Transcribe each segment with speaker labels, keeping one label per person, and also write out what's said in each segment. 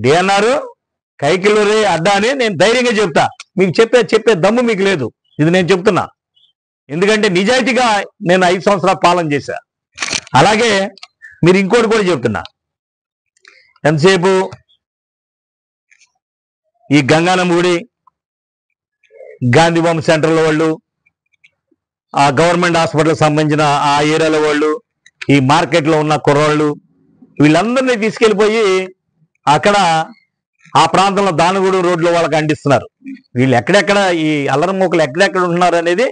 Speaker 1: DNR కైకిలూరి అడ్డా అని నేను ధైర్యంగా చెప్తా. మీకు చెప్పే దమ్ము మీకు లేదు. ఇది నేను చెప్తున్నా. ఎందుకంటే నిజాయితీగా నేను 5 సంవత్సరాల పాలన చేశా. అలాగే మీరు ఇంకోటి కూడా చెప్తున్నా. ఎంతసేపు ఈ గంగానమ్మగుడి, గాంధీ బొమ్మ సెంటర్ల వాళ్ళు, ఆ గవర్నమెంట్ హాస్పిటల్కి సంబంధించిన ఆ ఏరియాల వాళ్ళు, ఈ మార్కెట్లో ఉన్న కుర్రాళ్ళు, వీళ్ళందరినీ తీసుకెళ్ళిపోయి అక్కడ ఆ ప్రాంతంలో దానగూడు రోడ్లో వాళ్ళకి అందిస్తున్నారు. వీళ్ళు ఎక్కడెక్కడ ఈ అల్లరి మూకలు ఎక్కడెక్కడ ఉంటున్నారు అనేది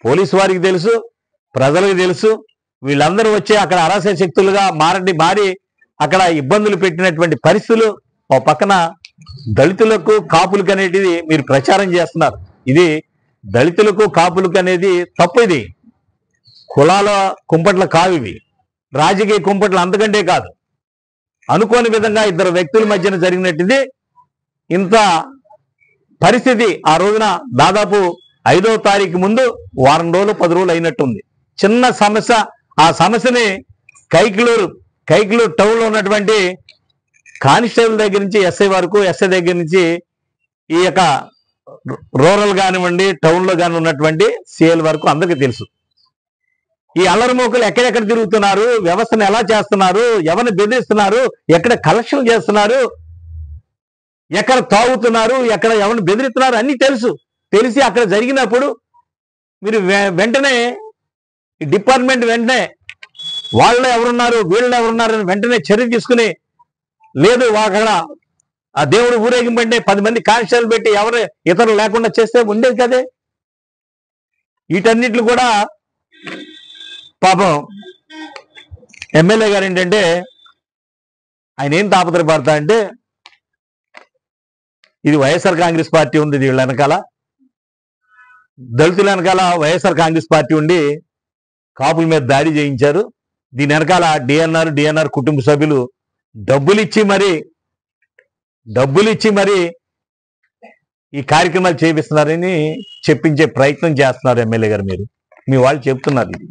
Speaker 1: పోలీసు వారికి తెలుసు, ప్రజలకు తెలుసు. వీళ్ళందరూ వచ్చి అక్కడ అరాచక శక్తులుగా మారి అక్కడ ఇబ్బందులు పెట్టినటువంటి పరిస్థితులు. ఓ పక్కన దళితులకు కాపులకు అనేటిది మీరు ప్రచారం చేస్తున్నారు. ఇది దళితులకు కాపులకు అనేది తప్పు. ఇది కులాల కుంపట్ల కావు, ఇవి రాజకీయ కుంపట్లు అంతకంటే కాదు. అనుకోని విధంగా ఇద్దరు వ్యక్తుల మధ్యన జరిగినట్టుది ఇంత పరిస్థితి. ఆ రోజున దాదాపు 5వ తారీఖు ముందు వారం రోజులు 10 రోజులు అయినట్టుంది. చిన్న సమస్య. ఆ సమస్యని కైకిలూరు టౌన్లో ఉన్నటువంటి కానిస్టేబుల్ దగ్గర నుంచి ఎస్ఐ వరకు, ఎస్ఐ దగ్గర నుంచి ఈ యొక్క రూరల్ కానివ్వండి, టౌన్లో కానీ ఉన్నటువంటి సిఎల్ వరకు అందరికీ తెలుసు. ఈ అల్లరి మూకలు ఎక్కడెక్కడ తిరుగుతున్నారు, వ్యవస్థను ఎలా చేస్తున్నారు, ఎవరిని బెదిరిస్తున్నారు, ఎక్కడ కలెక్షన్ చేస్తున్నారు, ఎక్కడ తాగుతున్నారు, ఎక్కడ ఎవరిని బెదిరిస్తున్నారు అన్నీ తెలిసి అక్కడ జరిగినప్పుడు మీరు వెంటనే డిపార్ట్మెంట్ వెంటనే వాళ్ళు ఎవరున్నారు, వీళ్ళు ఎవరున్నారు అని వెంటనే చర్య తీసుకుని, లేదు అక్కడ ఆ దేవుడు ఊరేగింపంటే 10 మంది కానిస్టేబుల్ పెట్టి ఎవరు ఇతరులు లేకుండా చేస్తే ఉండేది కదే. వీటన్నిటిని కూడా పాపం ఎమ్మెల్యే గారు ఏంటంటే ఆయన ఏం తాపత్రయపడతా అంటే, ఇది వైఎస్ఆర్ కాంగ్రెస్ పార్టీ ఉంది, వీళ్ళ వెనకాల దళితుల వెనకాల వైఎస్ఆర్ కాంగ్రెస్ పార్టీ ఉండి కాపుల మీద దాడి చేయించారు. దీని వెనకాల డిఎన్ఆర్ కుటుంబ సభ్యులు డబ్బులు ఇచ్చి మరి ఈ కార్యక్రమాలు చేపిస్తున్నారని చెప్పించే ప్రయత్నం చేస్తున్నారు ఎమ్మెల్యే గారు. మీ వాళ్ళు చెప్తున్నారు ఇది.